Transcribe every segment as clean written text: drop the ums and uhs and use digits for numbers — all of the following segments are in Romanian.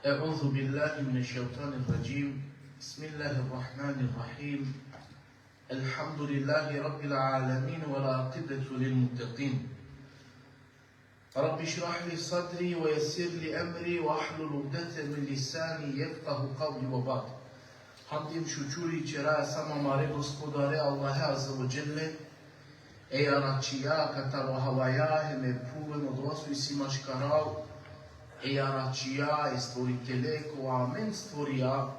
أعوذ بالله من الشيطان الرجيم بسم الله الرحمن الرحيم الحمد لله رب العالمين والعاقبة للمتقين رب اشرح لي صدري ويسر لي أمري واحلل عقدة من لساني يفقه قولي وبعد Hamdim shukuri qëra e sa më mare gospodare Allahe Azza wa Gjelle e aracia kataro havaja e me puve më doasu i si mashkarau e aracia e storitele ko amen storia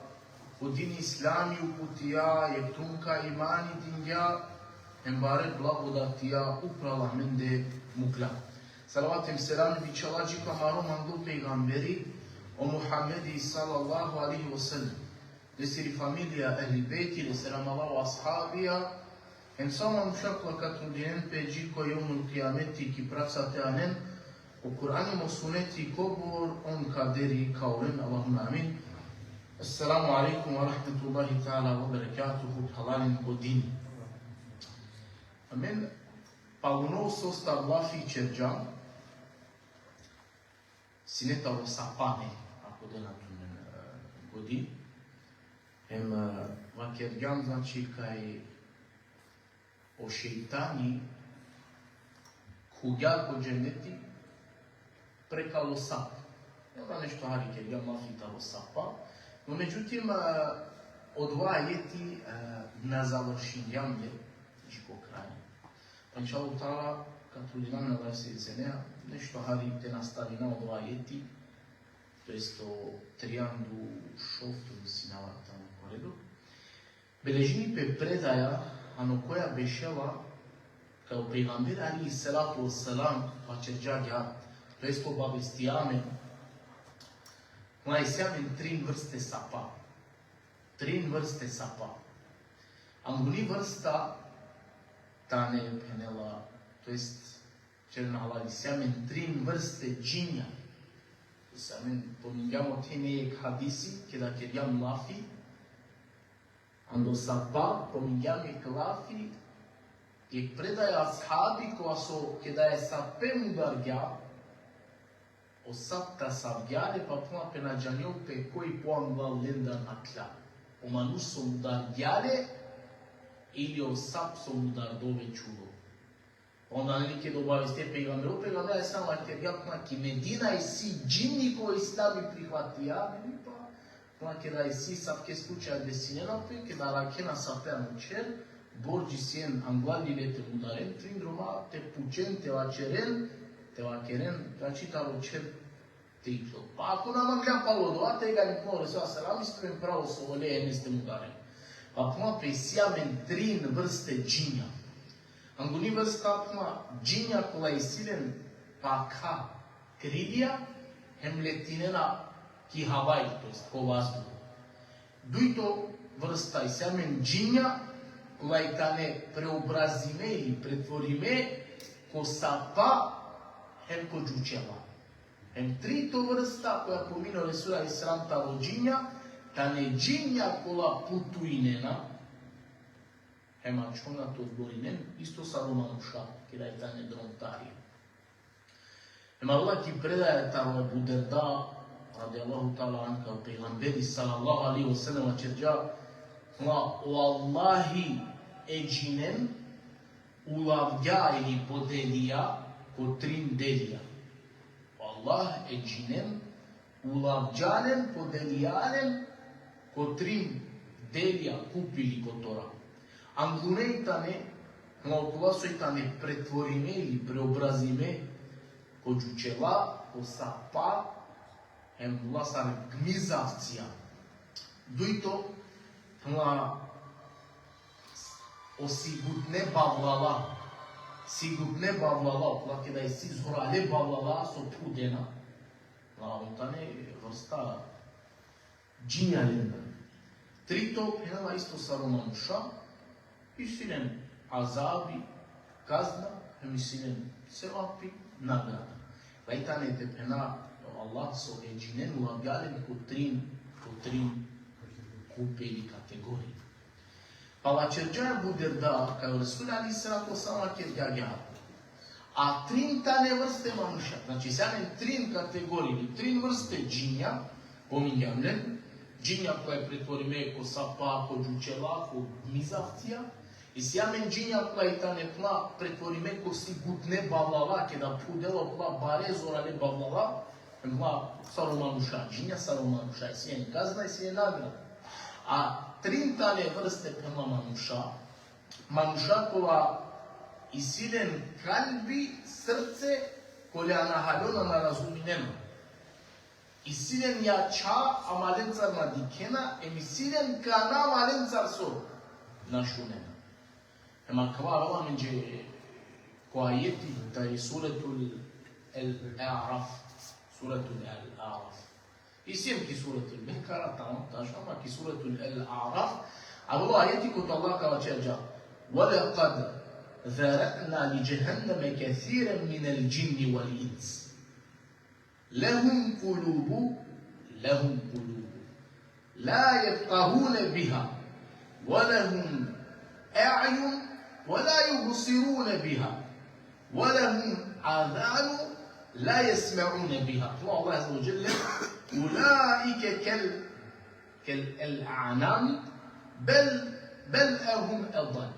u din islami u putia e tunka imani dingja e mbare blagodatia u pralamende mukla salavatim selam bi çalaci kamaro mandu peygamberi o Muhammedi sallallahu alaihi wasallam desiri familia ehli beiti, desira malau ashabia, em sama mshakla katundinen pe jiko yomul qiyameti ki praca te anen, o Kur'ani mo suneti kobor on kaderi kaulen, Allahumma amin. Assalamu alaikum wa rahmatullahi ta'ala wa barakatuhu, halalin o din. Amen. Pauno sosta Allahi cerjan, sineta o sapane, ako de natunen godin, ma kjergjam znači kaj o šeitani kugjal po dženeti prekalo sap. Onda nešto hari kjergjam lafitalo sapa. No međutim, od dva ajeti na završinjanje živo kranje. Pa inša Allah ta'ala, kad trudinan na se zenea, nešto hari te nastavi na od dva ajeti, to jest o trijandu šoftu sinala tamo poredu. Belежини pe predaja, ano koja bešela, kao pejgamber alihi salatu wassalam, pa cerđagja, to jest obavestijamen, najsjamen trin vrste sapa. Trin vrste sapa. Anguni vrsta, tane penela, to jest cerna halali sjamen trin vrste džinja. Samen pominjamo tenejek hadisi, kada kjerjam lafi, ando sapa pominjame klafi, je predaja ashabi koja so, kada je sapem udargja, o sapta savgjare pa puna penađanjov pe koji poangval lenda nakla. O manus som udargjare ili o sap som udardove čulo. Onda nelike dobaviste pejgamberu, pejgambera je samo terjatna ki Medina i si džini koji islami prihvatija, pa kada je si sapke slučaja desinjena pe, kada rakena sapea nučer, borđi sien angladile te udaren, trindroma te pučen, te vakeren, čitalo čer te iklo. Pa ako nam angljapalo doa, tega nikmo resua salam, isprem pravo so ole eneste udaren. Pa puma pe siamen trin vrste džinja. Anguni vrsta puma džinja kola je silen pa ka krilija, hem letinena ki havaj, to jest ko vazduh. Duito vrsta i sjamen džinja kola je tane preobrazime ili pretvorime ko sapa, hem ko džučeva. Hem trito vrsta koja pomino Resula Islam talo džinja, tane džinja kola putuinena, Hema čuna to zborinen, isto sa Romanuša, kada je tane drontarija. Hema Allah ki predaje tamo Abu Derda, radijallahu ta'ala anka, u pejgamberi sallallahu alaihi wa sallam, čerđa, o Allahi eđinen ulavdja ili podelija ko trin delija. O Allah eđinen ulavdjanen podelijanen ko trin delija kupili kotora. Angluneitane, malkulasojtane pretvorime ili preobrazime ko džučeva, ko sapa, hem vlasar gmizavcija. Duito, osigutne bavlala, sigutne bavlala, kada je si zhorale bavlala, so pudena. Ontane vrsta džinja lenda. Trito, penala isto sa Romanuša, isilen azabi, kazna, isilen sevapi, nagrada. Laitane te pena Allah so eđinen ulavljalen ko trin kupeli kategoriji. Pa la cerđaja buderda, kao Resul ali srako sama kerđaja, a trin tane vrste manuša, znači sjamen trin kategoriji, trin vrste džinja, pominjam, ne? Džinja koja je pretvorime ko sapa, ko džučela, ko mizavcija. I sjamen džinja koja je ta ne pla pretvorime ko si gutne bavlala, kada pudelo pla bare zorale bavlala, pla saromanuša džinja, saromanuša je sjen kazna i sjen nagrada. A trintane vrste pela manuša kova isilen kalbi, srce, kolja nahalona na razumineno. Isilen jača, a malencar na dikena, isilen kana malencar so našunena. Ema kva vela menđe ko ajeti, da je suratul Al-A'raf, suratul Al-A'raf. Isim ki suratul Bekara, tamam, taşama ki suratul Al-A'raf, a vela ajeti kod Allah kao čeđa, وَلَقَدْ ذَرَأْنَا لِجَهَنَّمَ كَثِيرًا مِنَ الْجِنِّ وَالْإِنسِ لهم قلوب لا يفقهون بها ولهم أعين ولا يبصرون بها ولهم آذان لا يسمعون بها. الله عز وجل أولئك كالأعنام بل هم أضل.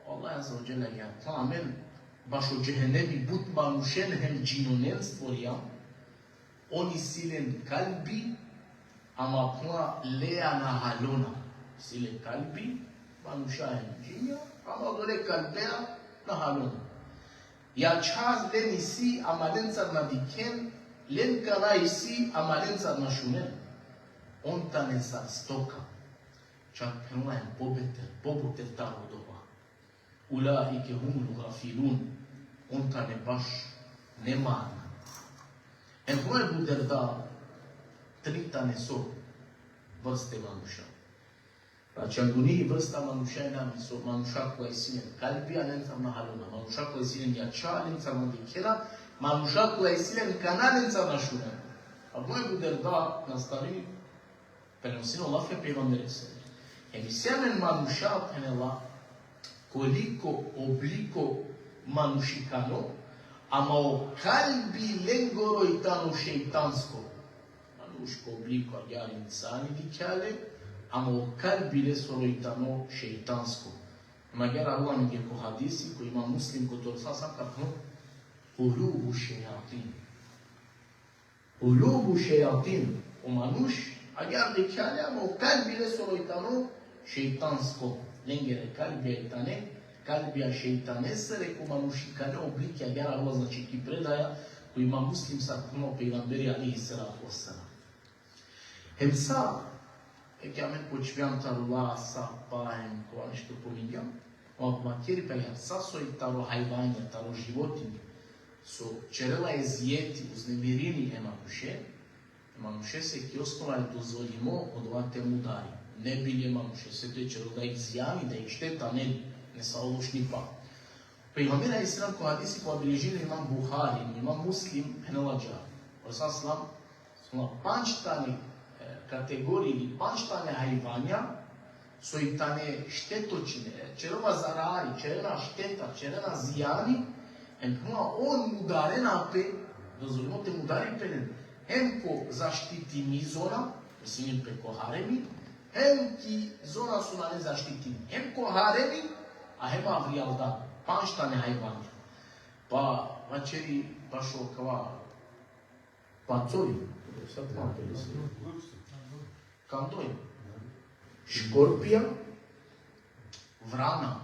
الله عز وجل يعني baš od džehennemi but manušen hem džinonen stvoria, oni silen kalbi, ama puna lea na halona. Silen kalbi, manuša hem džinja, ama dole kalbea na halona. Ja čas len isi, ama lencar na diken, len kana isi, ama lencar na šunen. On ta nesar stoka, čak puna hem pobuter taro doba. Ulaike humul gafilun. On ta ne baš nemana. En koje buder da trita ne so vrste manuša. Znači, andunii vrsta manuša je nam so manuša koja je sinen kalbi, a lencar na haluna. Manuša koja je sinen jača, lencar na dikera. Manuša koja je sinen kana, lencar na šuna. A koje buder da nastavi prenosino lafe pejgamberi se. En sjamen manuša penela koliko obliko manušikano, ama o kalbi lengoro i tano šeitansko. Manuško obliko agar insani dikale, ama o kalbi lesoro i tano šeitansko. Magara Allah mi ko hadisi ko ima muslim ko to sam kako ulubu šejatin. Ulubu šejatin. O manuš agar dikale, ama o kalbi lesoro i tano šeitansko. Lengere kalbi i tane kalbija šeitanese, ko manušikane oblike agar Allah, znači ki predaja ko ima muslim sa kuno pejgamberi alihi salatu wassalam. Hemsa, che a me počviam tarula sa pahem ko nešto pominjam, makjeri pa hemsa so i taro hajvanja, taro životinje, so čerela je zjeti uznemirini emanuše se ki osnova je dozvolimo odvate mudari. Ne bilje emanuše se to je čerela da ih zjani, da ih šteta ne sa ološni pa. Pejgamberi alihi salam ko hadisi ko obilježili imam Buhari, imam Muslim, penelađa. Rasul salam, pančtani kategoriji ili pančtane hajvanja su i tane štetočine, čerena zarari, čerena šteta, čerena zijani, on udarena pe, dozvolimo te udari penen, hem ko zaštiti mi zona, mislim pe ko haremi, hem ki zona su na ne zaštitini, hem ko haremi, a hem avrijal da, pančtane hajvanja. Pa, vačeri, baš okava, pacoli, sad vam pelisili. Cam doi. Școrpia, vrana.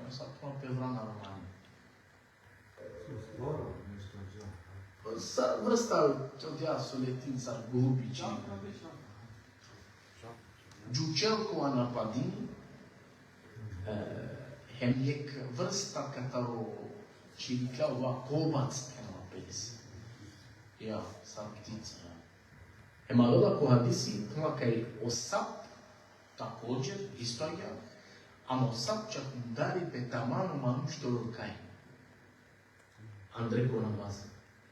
S-a pus pe vrana română. Vrsta cea suletința glubici. Giucel cu anapadini. Hemjek vrsta kataro čirikao va kovac prema pes. Ja, sa ptica. Emarola ko hadisi, kama kaj osap, također, istorija, ama osap čak udari pe tamanu manušto lukaj. Andrej ko namaze.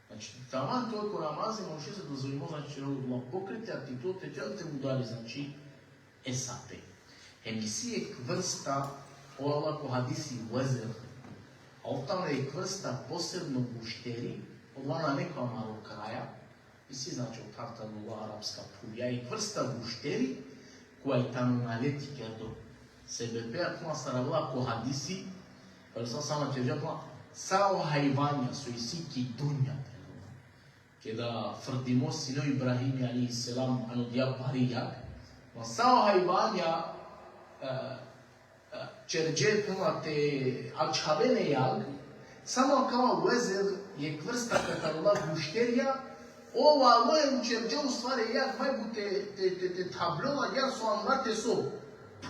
Znači, taman toliko namaze, može se dozvolimo, znači, rodila pokrite, a ti to te te udari, znači, esape. Emisije vrsta, ola ko hadisi vezer, a ovtamo je vrsta posebno gušteri, odlana neka malo kraja, si znači karta nula arapska pulja i vrsta gušteri koja je tamo naleti kerdo. Sebebe akuma saravla ko hadisi, pa sa sama će žapla, sao hajvanja su i siki dunja. Kada frdimo sino Ibrahimi alaihi salam ano dia barijak, ma sao hajvanja čerđe pila te akčhavene jag, samo kao uezer je vrsta katarula gušterija, ova lojem čerđe u stvari jak majbu te tablola, jak su amrate so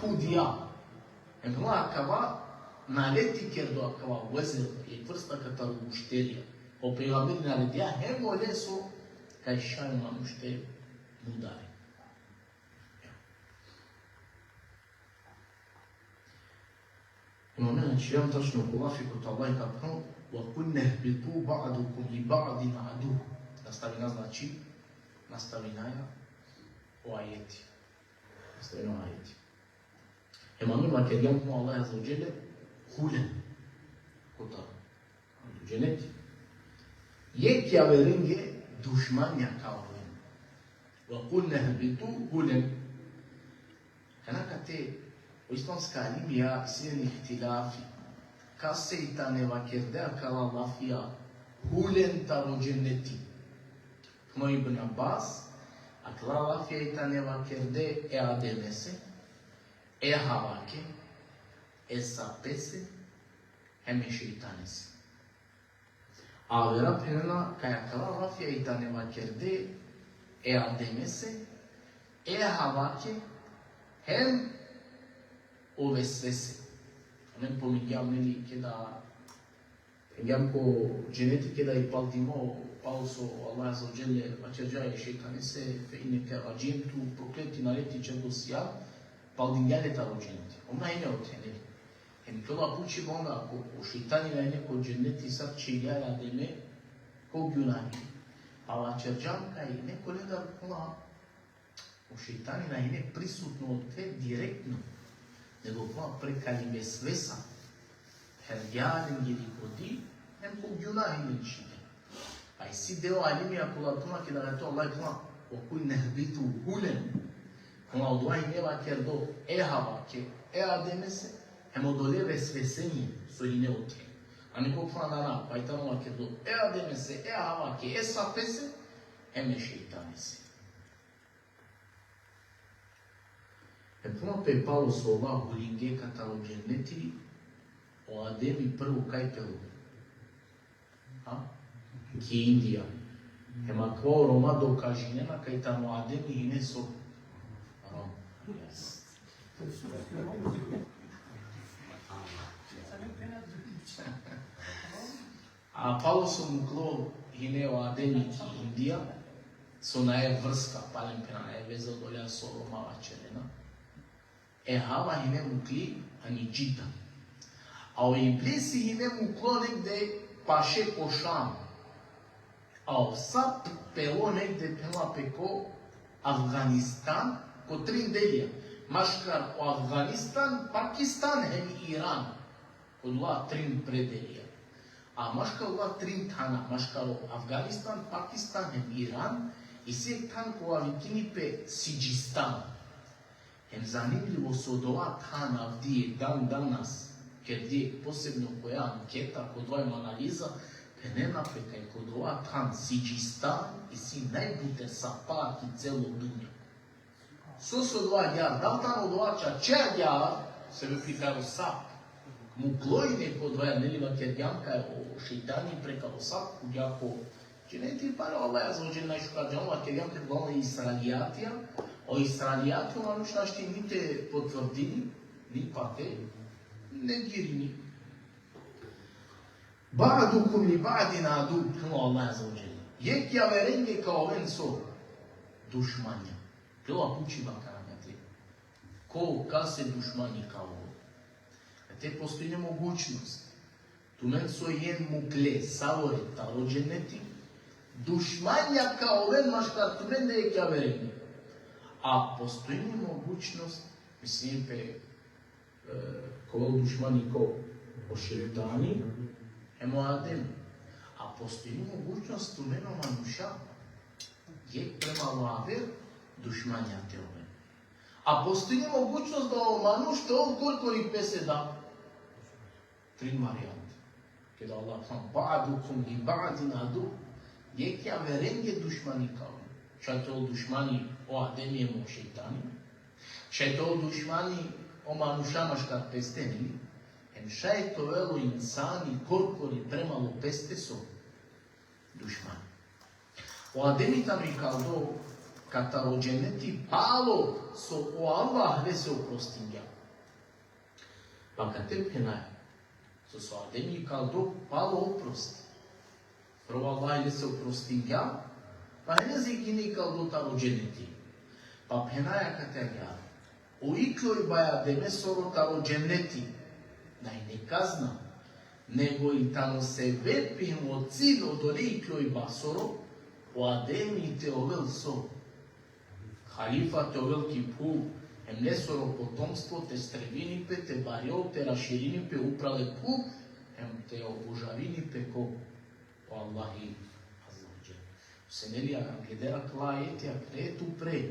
pudija. Pila kava naleti kerdo akava uezer je vrsta katarula gušterija. O pejgamberi naredea hemo leso kaj šaj manušte mudare. Imam znači ja tačno kulafi kod Allah kapno وَكُنَّ اهْبِطُوا بَعْضُكُمْ لِبَعْضٍ عَدُوٌّ. Nastavina znači nastavinaja o ajeti. Nastavina o ajeti. Imam Makedjan kuma Allah azza wa jalla hulen kota. Cennet Yek ya verenge düşman ya kavrin. Ve kulne hbitu hulen. Kanakate o islamska alimija sinin ihtilafi. Kaseytane vakerde akala lafia hulen taro cenneti. Kno Ibn Abbas akala lafia itane vakerde e ademese, e havake, e sapese, heme şeytanesi. Avera penena kayakala rafia itane vakerde e ademese, e havake, hem o vesvese. Anem pomingiam neli kada pengiam ko genetiche da ipaldimo pauso Allah azza wa jalla acergia şeytanese fe inneke racim tu prokleti nareti cerdosia paldingale tarogenti. Ona ine otene. Hem tola puci bonga ko o şeytani la ine ko cenneti sar çiğya ademe ko günani. Ala cergiam ka ine kolega kula o şeytani la ine prisutno te direktno. Nego pa prekali vesvesa, herjalen geri kodi, hem ko günahın içinde. Ay si deo alimia kulatuma ki da gato Allah kuma o kuj nehbitu hulen. Kuma odua ine va kerdo e havake, e ademese, hem odole vesvesenje, so ine ote. Ani ko kuma nana, pajtano va kerdo e ademese, e havake, e sapese, hem e şeytanese. E puno pe Paulo su ova hulinge kata u dženneti o ademi prvu kajpelu. Ki Indija. Ema kvao Roma dokažinena kaj tamo ademi i ne so Rom. A Paulo su mu klo hine o ademi ki Indija so na je vrska palempena je veza dolja so Roma vačerena. E hava hine mukli anigita. Au iblisi hine muklo negde paše košam. Au sap pelo negde pela peko Afganistan ko trin delija. Maškar o Afganistan, Pakistan hem Iran. Kod la trin predelija. A maškar la trin tana. Maškar o Afganistan, Pakistan hem Iran. I se tan ko avikini pe Sijistan. Hem zanimljivo su od ova tan avdije dan danas, kad je posebno koja anketa, kod ovim analiza, penena pekaj kod ova tan Sijistan i si najbute sapak i celo dunja. So se od ova jar, da li tan od ova čačer jar, se bi pitao sap, muklojne kod ova neliva kad janka je o šeitani prekao sap, kod jako geneti pare Allah azza wa jalla najšukar džanova kad janka glavna Israelijatija, o Israelijatijama nu știi nite potvrdini, ni pate, negirini. Ba'dukum li ba'din adu, până Allah azza wa jalla. E chiaverenge ca oven so dușmania. Că o apuci va caragate. Ko kase dușmani ca ovo. Te postoji mogućnost. Tu men so jen mukle, savore, taro genetik. Dușmania ca oven maškar tu men da je chiaverenge. A postoji mogućnost, mislim pe kolo dušmani ko o šeitani, emo adem. A postoji mogućnost u meno manuša. je prema Allaher dušmanja te ove. A postoji mogućnost da omanu što on koliko li pese da 3 varijante. Kada Allah sam ba'dukum li ba'din adu, je kja verenge dušmani kao. Šta to dušmani o ademijemu šeitani, šta to dušmani o manušamaškar pesteni, šta je to velo insani korkori premalo peste so dušmani. O ademita mi kao do kata rođeneti palo so o Allah gde se oprostinja. Pa kad te penaje, so ademi kao do palo oprosti. Prvo Allah gde se oprostinja, pa ne zikini kao do ta rođeneti. Pa penaja kategija. O ikloj baja deme soro ta rođeneti. Naj ne kazna, nego i tamo se vepimo cilj od orikloj basoro, o ademi te ovel so. Halifa te ovel kipu, em ne soro potomstvo, te strevini pe, te barjov, te raširini pe, uprale pu, em te obužavini pe ko o Allahi azzađe. Senelija angedera klajetija kretu pre,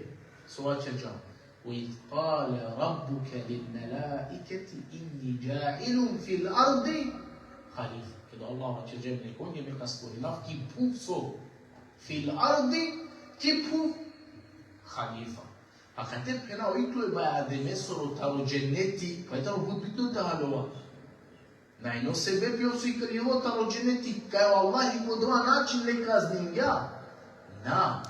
sovaća džan. وإذ قال ربك للملائكة إني جاعل في الأرض خليفة. كده الله تجاب نكون يمكن أسكوري نف كي بوفسو في الأرض كي بوف خليفة. أكتب هنا ويكلو بعد مصر تارو جنتي كده ربط بدو تهالوا. ناينو سبب يوسي كريو تارو جنتي كاي والله يقدروا ناچن لكازنينجا. نا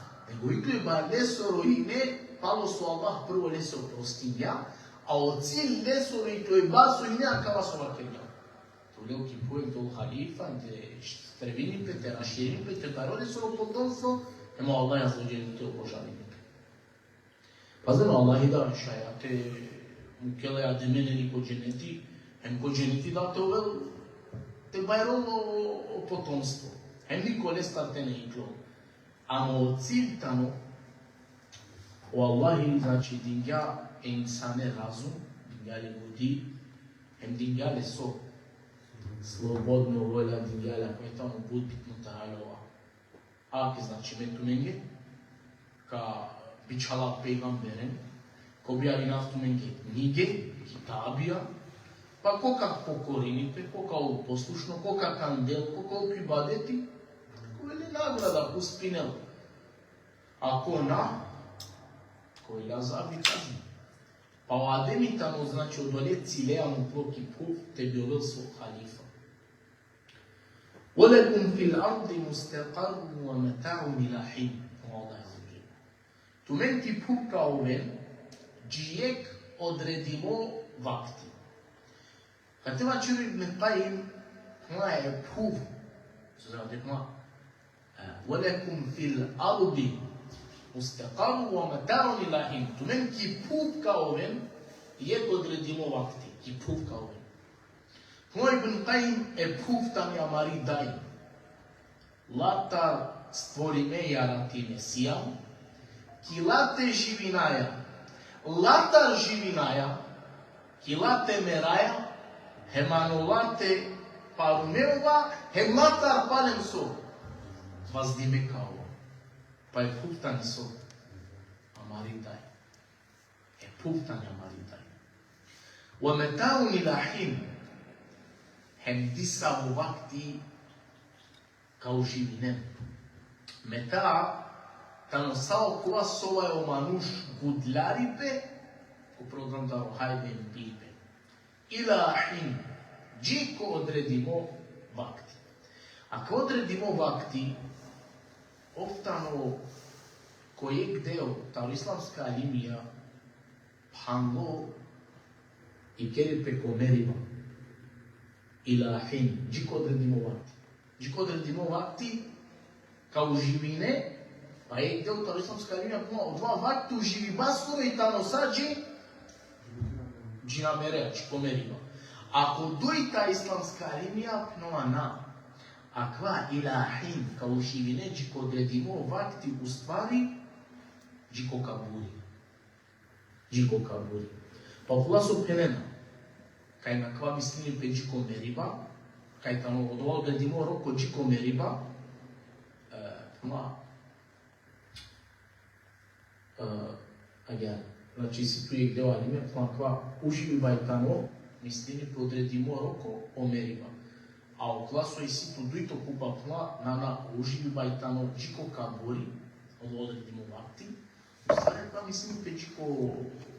ويكلو بعد مصر ينه palo su Allah prvo ne se oprostinja, a o cilj ne su i to je basu i nekakva su vakenja. To leo ki pojem to halifa, te strevini pe, te raširini pe, te barone su potomstvo, ema Allah azzađel te obožavini pe. Pa znamo Allah i da šaja, te mukele a demene ni ko dženeti, em ko dženeti da te uvel, te bajrolo o potomstvo. Em niko ne starte ne iklo. Amo o cilj tamo, o Allahi, znači, dinga insane razum, dingale ljudi, hem dingale so slobodno volja dingale, ako je tamo bud bitno ta'alova. Aki, znači, metumenge, ka bičala peygamberen, ko bijali naftumenge knjige, kitabija, pa koga pokorinipe, koga poslušno, koga kandel, koga pribadeti, ko veli nagrada, uspinel. Ako na, koji lazab i kazni. Pa o ademitano, znači od one cileanu ploki puf, te bi ovel svog halifa. وَلَكُمْ فِي الْأَرْضِ مُسْتَقَرٌ وَمَتَعٌ إِلَى حِينٍ. Allah je zađe. Tu men ti puf kao ven, džijek odredimo vakti. Kad te va čuri ibn Qayyim, kma je puf, se zrade kma, وَلَكُمْ فِي الْأَرْضِ Mustaqaru wa mata'un ila hin. Tu men ki puf kao ven, je odredimo vakti. Ki puf kao ven. Moj ibn Qayyim e puf tam ja mari daj. Lata stvori me jarati mesijam, ki late živinaja. Lata živinaja, ki late meraja, hemano late parumeova, hem latar palem so. Vazdime kao. Pa je puftani so amaritaj. E puftani amaritaj. Wa meta'un ila hin. Hem disavu vakti kao živinem. Meta, tano sao kova sova je omanuš gudlaripe, ko program da rohajbe im pipe. Ila hin. Džiko odredimo vakti. Ako odredimo vakti, oftano kojeg deo ta islamska linija pango i kere preko meriva ila hin, džiko odredimo vakti. Džiko odredimo vakti kao živine, pa je deo ta islamska linija od dva vakti u živi baskove i tamo sađe džina merea, džiko meriva. Ako duj ta islamska linija pnova na akva ilahin, kao živine, džiko odredimo vakti u stvari, džiko kaburi. Džiko kaburi. Pa kula su penena, kaj na kva mislini pe džiko meriba, kaj tamo odredimo roko džiko meriba, Agora, na čisi tu je gdje anime, kva uživi bajtano, mistini podredimo roko omeriva. A u klasu je si tu duito kupa pla, na uživi bajtano, džiko kabori, odredimo vakti. Stane pa mislim pečiko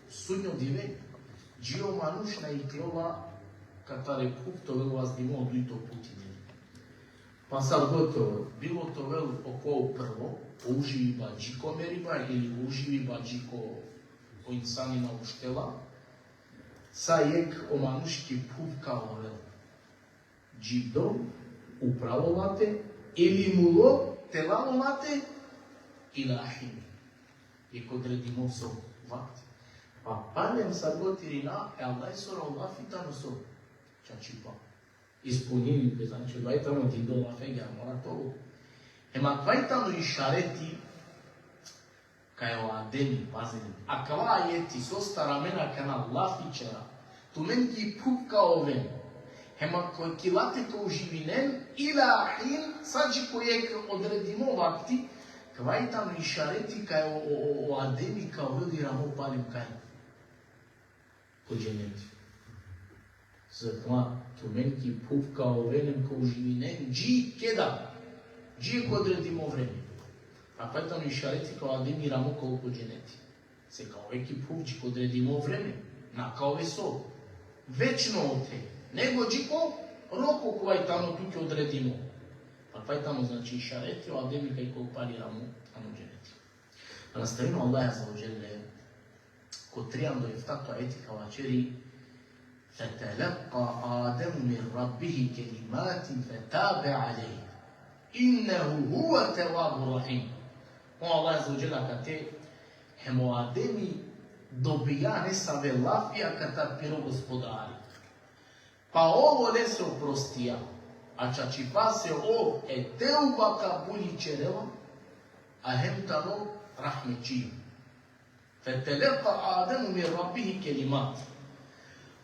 sudnjo dive, džio manuš na iklova, katare kup to vel vas dimo duito putine. Pa sad gotovo, bilo to vel oko prvo, uživi ba džiko meriba ili uživi ba džiko o insanina uštela, sa jek o manuški pup kao vel. Džibdo, upravo mate, ili mulo, telalo mate, ilahim. Jek odredimo so vakt. Pa palem sad gotirina, e Allah sora ulafitano so, čači pa. Ispunili, znači, dvajtano ti do lafega, mora to. Ema dvajtano išareti, kaj o ademi, pazili. A kava je ti so stara mena kana lafičera, tu men ki pup kao ven. Ema koji kilate ko živinen, ilahin, sađi kojeg odredimo vakti, kvajtano išareti kaj o ademi kao veli ramo palim kaj. Po dženeti. Затова туменки пупка овенен ко живинен, джи кеда, джи ко одредимо време. А поэтому ишарeti kao ademi ramo колко дженети. Се kao веки пупчи ко одредимо време, на kao весо. Вечно оте, него джико роко кој тано туке одредимо. А поэтому значи ишарeti o ademi кај ко пали рамо, ано дженети. А наставено Allah Azza wa Jalla, ко тријандо ефтато ајети кавачери, فتلقى آدم من ربه كلمات فتاب عليه إنه هو التواب الرحيم. الله عز وجل كته هم آدمي dobija ne save lafija kada piro gospodari. Pa ovo ne se oprostija, a čači pa se o eteuba ka buli čereva, a hem tano rahmećiju. فتلقى آدم من ربه كلمات.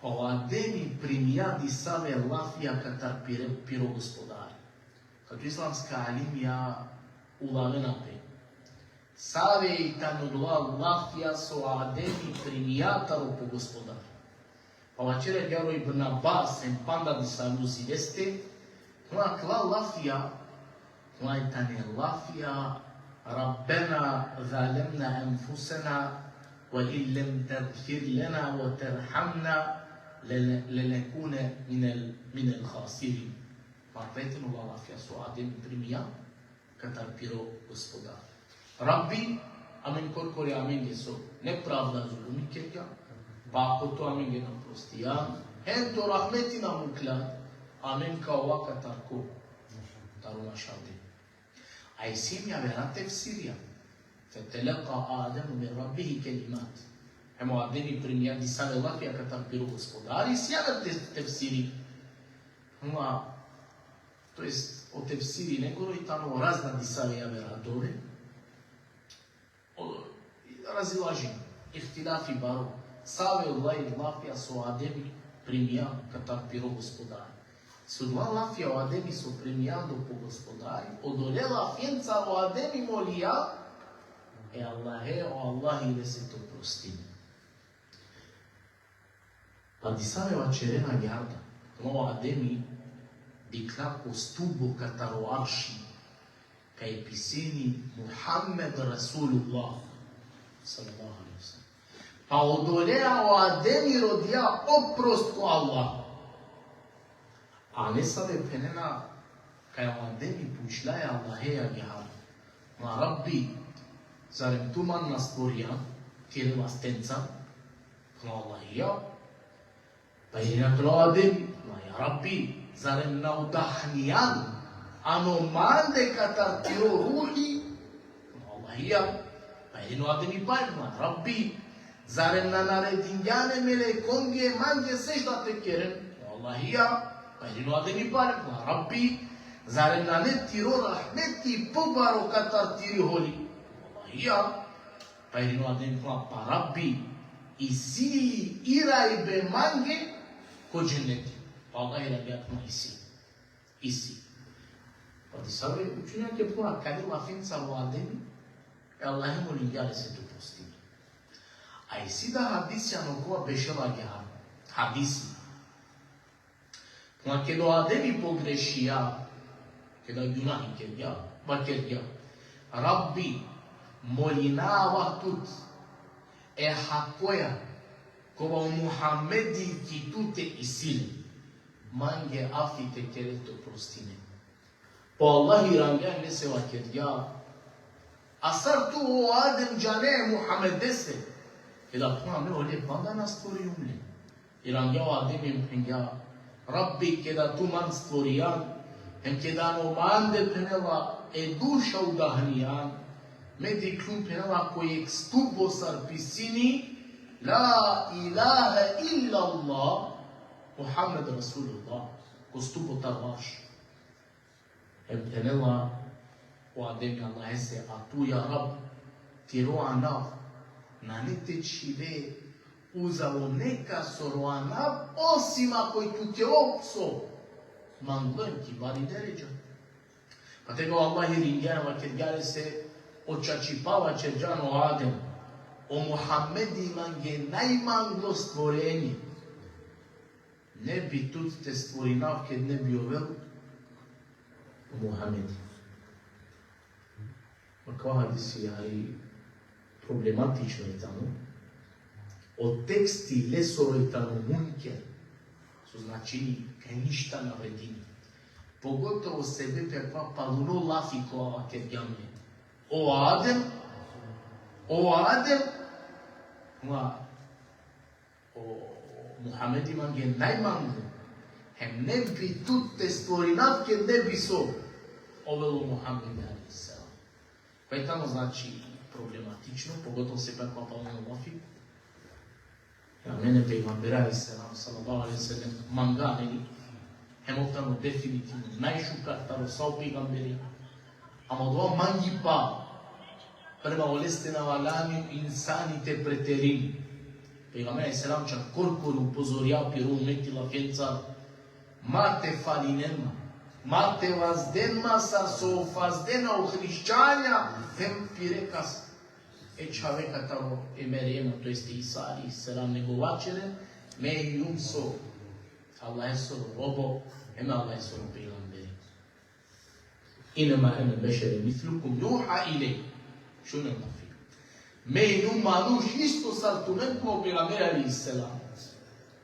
O ademi primijadi same lafija katar piro gospodari. Kad islamska alimija ulavena pe. Save i tanudla lafija so ademi primijataru po gospodari. Pa vačere gero ibn Abbas en panda di salusi veste, kla lafija, kla itane lafija, Rabbena zalemna enfusena, وإن لم تغفر لنا وترحمنا لنكون من الخاسرين. Parletinu Allah lafia su adem primia katar piro gospodar. Rabbi, amen korkori amen geso, nepravda zulumi kega, pa ako to amen ge nam prostija, hento rahmeti nam uklad, amen kao katar ko, taruma šavde. A isim ja verate v Sirija. فتلقى آدم من ربه كلمات. هم آدمي بريميا دي سال الله فيها كتاب بيرو gospodari سيانا تفسيري. هم то есть o tefsiri ne govori tamo razna disave radove. Razilaži, ihtilafi baro. Save Allah i lafija su Ademi primija katar piro gospodari. Su dva lafija o Ademi su primijando po gospodari. Odoljela fjenca o Ademi molija, e Allahe o Allahi da se to prosti. Pa disave vačerena jarda, o Ademi dikla po stubu kataro arši, kaj pisini Muhammed Rasulullah, sallallahu alaihi wa sallam. Pa odolea o Ademi rodija oprost ko Allah. A ne save penena kaj o Ademi pušlaja Allaheja jarda. Ma Rabbi, zarem tu man nas stvoria, tijeli lastenca, kla Allahija, pa je nakla Ademi, ja Rabbi, zarem na udahnijan, anomande katar tiro ruhi, kla Allahija, pa je no Ademi parma, Rabbi, zarem na naredinjane mele konge manje sežda te keren, kla Allahija, pa je no Ademi parma, Rabbi, zarem na ne tiro rahmeti pobaro katar tiri holi, ja, pa je no adem pa Rabbi, i si ira i be mange ko dženeti. Pa Allah je rabijat ma i si. Pa ti savre učenjak je puna, kad je la finca u Ademi, Allah je molim jale se to postigi. Ai si da hadisi anokuwa bešela gehar. Hadisi. Ma kedo ademi pogrešija, kada junahi kedja, ba kedja. Rabbi, molinava tut, e hakoja, kova Muhammedi kitute isile, mange afite kereto prostine. Po Allahi rangan nese va kedja, asar tu o Adem jane Muhammedese, kada puna me ole banda nastoriumle. Irangja o Adem impengja, Rabbi, kada tu man stvorijan, hem kada no mande penela e duša udahnijan, medi klun penela koji ekstubo sar pisini, la ilaha illa Allah, Muhammed Rasulullah, ko stubo tar vaš. Hem penela o Adem Allah ese, a tu ja Rab, ti roanav, na nete čive, uzalo neka soroanav, osim ako i tu te opso, manglem ti bari deređa. Pa tega Allah je rinjana kedjale se očačipava čerđano Adem. O Muhammedi mange najmanglo stvorenje. Ne bi tut te stvorinav kad ne bi ovel o Muhammedi. Makva hadisi ali problematično je tamo. O teksti lesoro je tamo munker. Su značini kaj ništa navedini. Pogotovo sebe pekva paluno lafiko ovake djamne. O Adem, o Muhammedi mange najmangu, hem ne bi tutte stvorinavke ne bi so ovelo Muhammedi a.s. Pa je tamo znači problematično, pogotovo se pekva paluno lafiko. Ja mene pejgambera a.s. sallallahu alaihi sallam manganeli, hem tamo definitivno najšukataro sa pejgamberi. Ama doa mangi pa prema olestena valanju insani te preterini. Pejgamberi selam čak korkoru upozorijao piru umeti la fjenca mate falinenma, mate vazdenma sa so vazdena u hrišćanja hem pirekas čoveka tamo Merijema, to jeste Isa alaihi selam negovačene me yum so Allah je solo robo, ema Allah je solo pejgamberi. Inama ene bešere mitlukum juha ilej. Što ne nafi? Me yum manuš isto saltumen kao pejgamberi alaihi selam.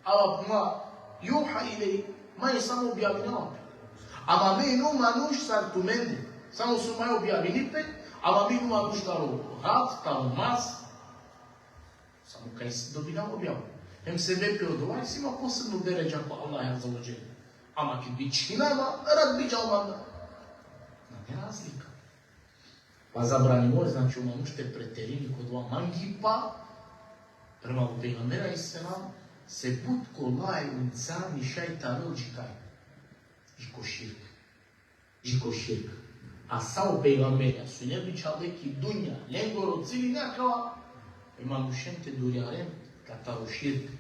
Ava ma juha ilej, ma je samo objavljeno. Ama me yum manuš saltumen, samo su maj objavljenipe, ama me yum manuš taro rat, taro mas, samo kaj se dobinam objavljeno. Hem se vepe od ovaj, si ima posebnu deređa ko Allah je zalođen. Ama kad bi činama, rad bi džalmanda. Ne razlika. Pa zabranimo, znači u manušte preterini kod ova mangipa, prema u pejgambera i selam, se butko laj uncani šajta rođikaj. Žiko širk. A sao pejgambera su nebića leki dunja, lengoro cili nekava, manušente durjarem, kataro širk.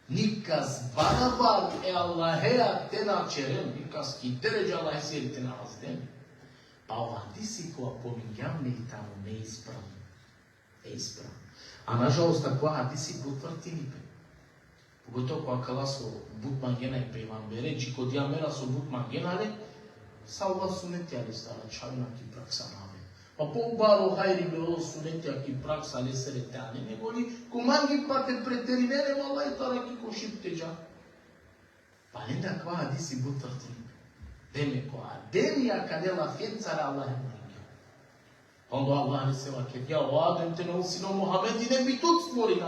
Nikas barabar e Allahea tena čerem, nikas ki deređa Allah seri tena azdem. Pa ova hadisi koja pominjam ne tamo neispravno. A nažalost takva hadisi potvrtini pe. Pogotovo koja kala su butman gena i pejgambere, či kod jamera su butman genale, sa ova suneti ali stara čavina ki praksa nave. Pa po ubaro hajri bilo suneti aki praksa ali sere teane, nego li kumangi pate preterinere, vallaj tara ki ko šipteđa. Pa nenda kva hadisi potvrtini. Deme koja demija kadela fjencara Allah je morinja. Onda Allah ne se vakit, ja o Adem te nausino Muhammed i ne bi tut stvorina.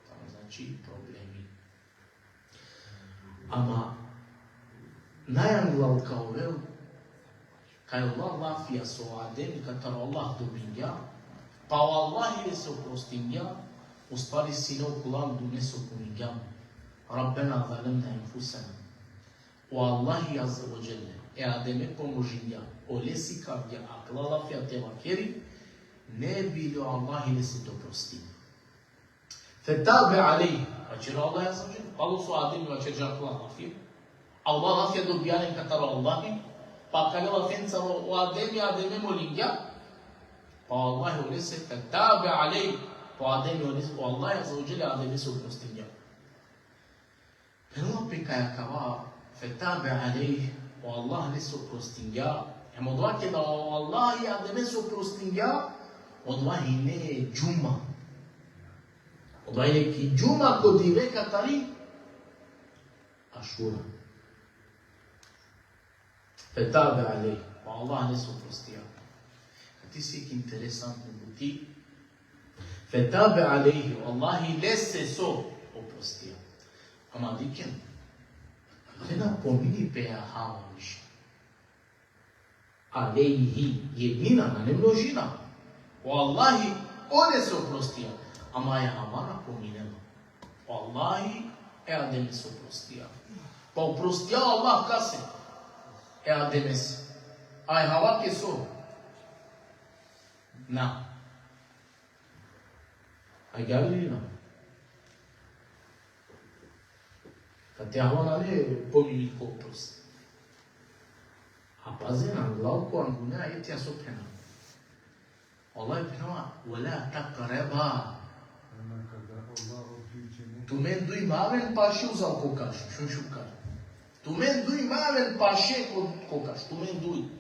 Tamo znači problemi. Ama najanglal kao vel, kaj Allah lafija so Adem i kataro Allah dobinja, pa o Allah ile se oprostinja, u stvari sinov kulam du ne se opominja. Rabbena zalemna infusana. O Allahi azza wa jalla, e Ademe pomožinja, o lesi kavja akla lafija te vakeri, ne bi o Allahi ne se to prostinja. Fetabe alej, pa čera Allah azza wa jalla, palo su Ademe va čeđa akla lafija, Allah lafija dobijanem kataro Allahi, pa kada lafenca o Ademe molingja, pa Allahi o lese fetabe alej, по Адем, по Аллах Азza wa Jalla Adem se oprostinja. Però peccaia cava fetabe alei o Allah ne se oprostinja. E modua che da Allah Adem se oprostinja, modua hine Juma. Modua hine ki Juma ko dive katari Ashura. Fetabe alei o Allah ne se oprostinja. Cătisi că interesant în butii. Fetabe alei o Allah le se so oprostinja. Ama diken, tena pomini pe Ahava mishi. Aleihi, jednina, na ne množina. O Allahi, one se oprostija. Ama je Havana pominema. O Allahi, Adem se oprostija. Pa oprostija Allah kase. Adem se. A je Hava ke so. Na. Ai gavili na. Că te Havana ne pomini ko oprosti. A pazena anglau cu angunea etia sopena. Allah pena wala taqraba. Tu men dui maven pașe uzau cocaș, și șucar. Tu men dui maven pașe cocaș, tu men dui.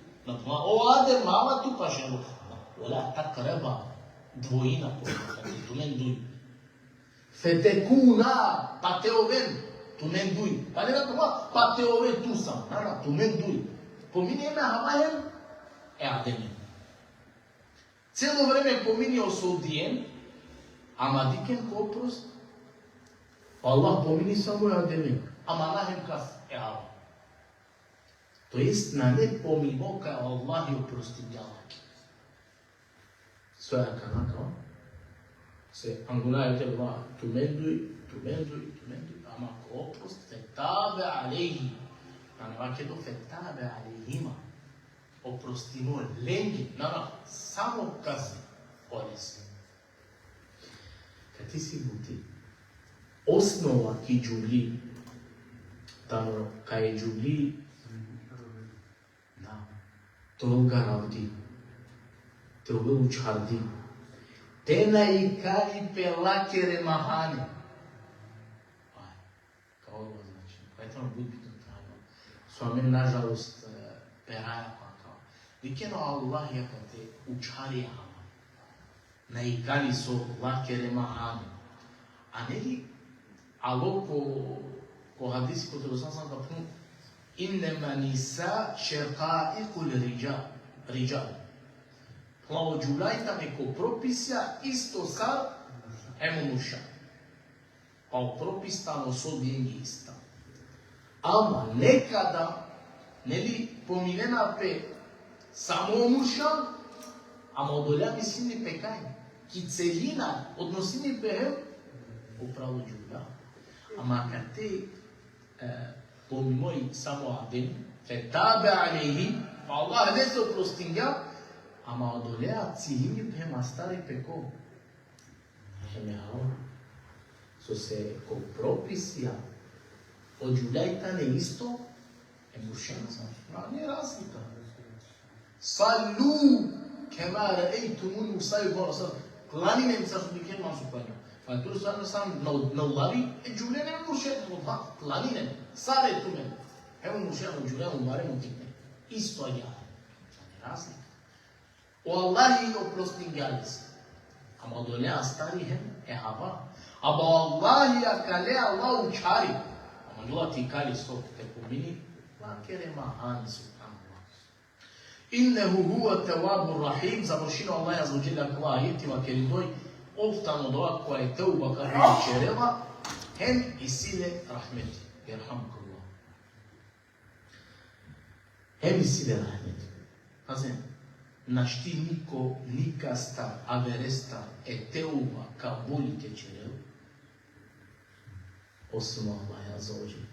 O ade mama tu pașe. Wala taqraba. Dvoina tu men dui. Fetecuna pateoven, tu men dui. Palera tuma pateoven tu sam, nara, tu men dui. Pomini eme Havahem e Ademem. Celo vreme pomini o sodijem, ama diken ko oprost. Allah pomini samo e Ademem. Ama nahem kas e Hava. To jest na ne pomimo ka Allah je oprostinjala. Svoja kanaka. Se anguna te Allah, tu mendui, ama ko oprost, fetabe alejhi. Aneva che do fetabe alejhima. Oprostimo lengi, samo kazi oresi. Kad ti si buti, osnova ki džuli, tamo kaj je džuli, toga ravdi, toga učardi, tena i kari pelakere mahane. Kao ovo znači, поэтому будет трудно. С вами, nažalost, peraja pakao. Dikeno Allah je kate učari ama. Na ikali so lakere mahane. A neli, alo ko hadisi ko te Rasul sam da pun, innema nisa šerqaiqul rijal. Plavođulajta neko propisja isto sad emo muša. Pa u propistano sodjengi ista. Ama nekada neli pominena pe samo mušan, ama odolja misini pe kaj. Ki celina odnosini pe hem, upravo džula. Ama kad te pomimoj samo Adem, fetabe alejhi, pa Allah ne se oprostinja, ama odolea cilini pe mastari pe ko. So se ko propisja od Đulajta ne isto, mušenca. Nije razlika. Sallu kema ra'aytumuni usalli wa rasul. Klaninem sa sudiken man supanja. Pa tu sam na ulavi Đulene mušenca. Klaninem. Sare tu men. Evo mušenca od Đulene umare mutikne. Isto ja. Nije razlika. O Allahi oprostinjali se. Ama dolea stari hem e hava. Aba Allahi akale Allah učari. Ama nula ti kali sok te pomini. Lakere mahani subhanallah. Innehu huwa tawabur rahim. Završino Allah Azza wa Jalla kva ajetima keridoj. Oftano doa koja je teuba kada čereva. Hem i sile rahmeti. Jerhamkullah. Hem i sile rahmeti. Pazem. Naști niko, nikasta, averesta, eteuba, kabulite čereva. Osim Allah Azza wa Jalla.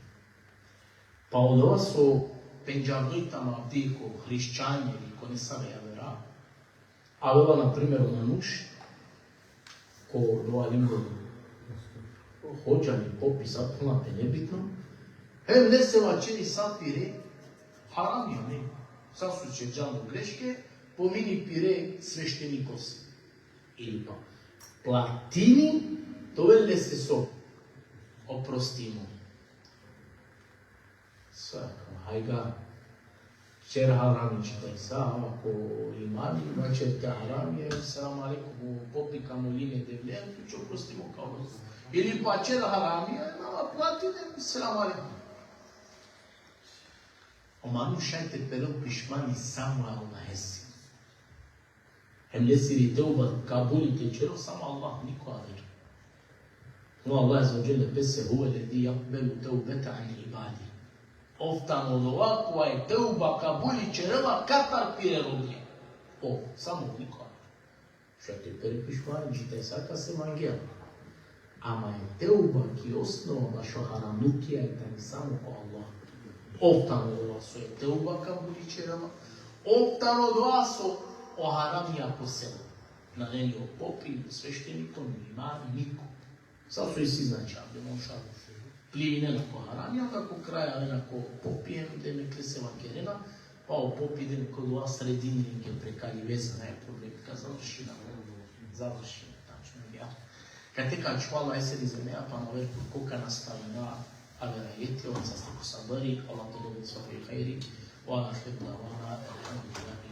Pa od ova su penđarduitama avdiko hrišćanje ili ko ne same javera. A ova, na primjer, na nuš, ko doa limbo hođa li popi zapuna, te nebitno. Hem ne se vačeri sad pire, haram je, ne. Sad su će džanu greške, pomini pire sveštenikos. Ili pa, Platini, todo el so oprostimo. Haiga, cer harami čitaj sa, ako imani, načete harami, salam alaikum, popika moline de vlem, ce oprostimo kao roz. Ili pa cer harami, nama platine, salam alaikum. Omanu šajte pelou pishmani samu alna hesi. Hem lesiri teuba kabuli te cero samu Allah niko adir. هو الله عز وجل بس هو الذي يقبل توبة عن عباده. Oftalmolog koja teuba kabuli cereva katar pirerogie. Samo niko. Și te peripișoare și te saca se manghea. Ama e teuba ki osnova da šo haramukia e tani samo ko Allah. Oftalmolog so e teuba kabuli cereva. Oftalmolog so o haramia po selu. Na neni o popi, sveštenikom, imani, niko. Sau su isi znači, de monšalu. Plivinena ko haramia, kako kraja ako popijem, da me kleseva gerena, pa o popi da me kodua sredinike prekali veza, ne je problem, ka završina, tačno, ja. Kad te kad čuvala eseri zemlja, pa na verku koka nastavljena, a verajeti, on sa stako sabari, Allah te dobit sva pri hajri, wa ahir davana, alhamdulillah.